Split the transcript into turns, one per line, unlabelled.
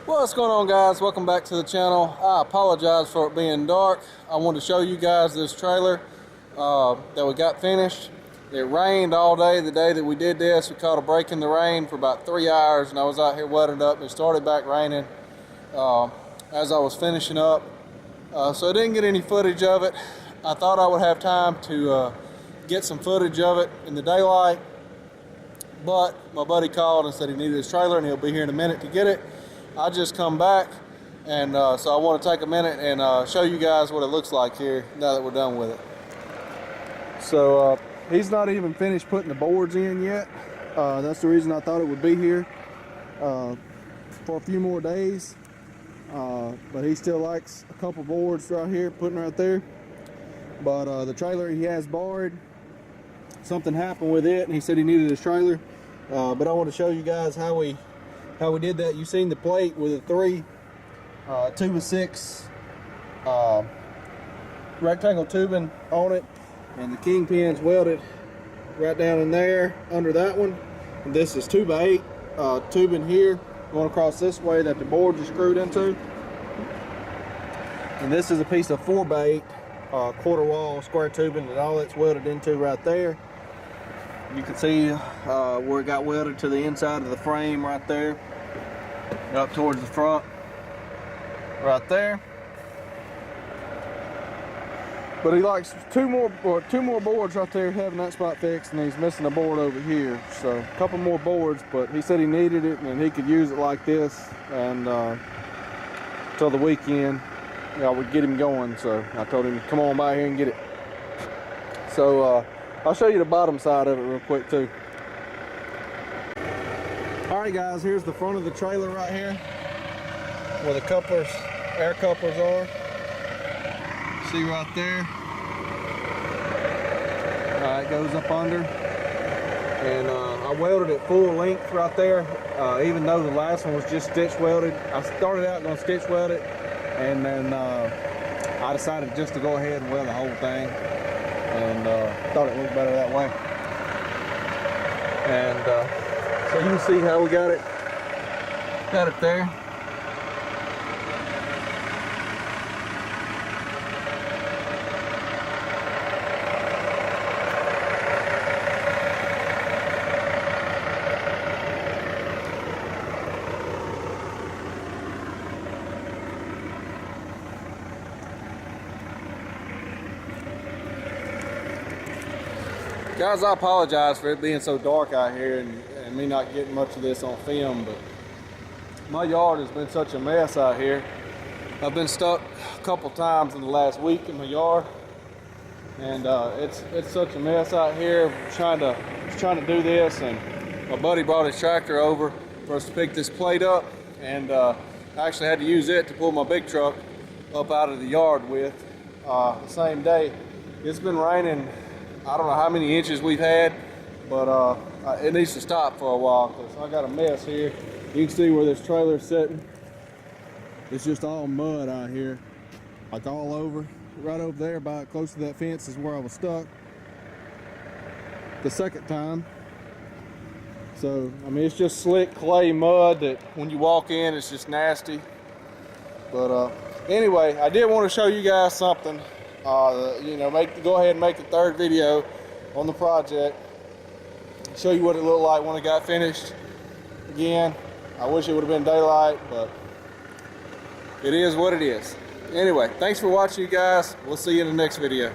What's going on, guys? Welcome back to the channel. I apologize for it being dark. I wanted to show you guys this trailer that we got finished. It rained all day the day that we did this. We caught a break in the rain for about 3 hours, and I was out here wetted up, and it started back raining as I was finishing up. So I didn't get any footage of it. I thought I would have time to get some footage of it in the daylight, but my buddy called and said he needed his trailer and he'll be here in a minute to get it. I just come back, and so I want to take a minute and show you guys what it looks like here now that we're done with it. So he's not even finished putting the boards in yet. That's the reason I thought it would be here for a few more days. But he still likes a couple boards right here, putting right there. But the trailer he has borrowed, something happened with it, and he said he needed his trailer. But I want to show you guys how we did that. You've seen the plate with a 2 by 6 rectangle tubing on it, and the kingpins welded right down in there under that one. And this is 2 by 8 tubing here going across this way that the boards are screwed into. And this is a piece of 4 by 8 quarter wall square tubing that all that's welded into right there. You can see where it got welded to the inside of the frame right there, up towards the front right there. But he likes two more boards right there having that spot fixed, and he's missing a board over here. So a couple more boards, but he said he needed it and he could use it like this, and till the weekend, we'd get him going. So I told him, come on by here and get it. So I'll show you the bottom side of it real quick too. Alright guys, here's the front of the trailer right here, where the couplers, air couplers are. See right there. It goes up under. And I welded it full length right there, even though the last one was just stitch welded. I started out going to stitch weld it, and then I decided just to go ahead and weld the whole thing. And thought it looked better that way. And so you can see how we got it there. Guys, I apologize for it being so dark out here and me not getting much of this on film, but my yard has been such a mess out here. I've been stuck a couple times in the last week in my yard, and it's such a mess out here. Trying to do this, and my buddy brought his tractor over for us to pick this plate up, and I actually had to use it to pull my big truck up out of the yard with the same day. It's been raining. I don't know how many inches we've had, but it needs to stop for a while, because I got a mess here. You can see where this trailer's sitting. It's just all mud out here, like all over. Right over there, about close to that fence, is where I was stuck the second time. So, I mean, it's just slick clay mud that when you walk in, it's just nasty. But anyway, I did want to show you guys something. Go ahead and make the third video on the project. Show you what it looked like when it got finished. Again, I wish it would have been daylight, but it is what it is. Anyway, thanks for watching, you guys. We'll see you in the next video.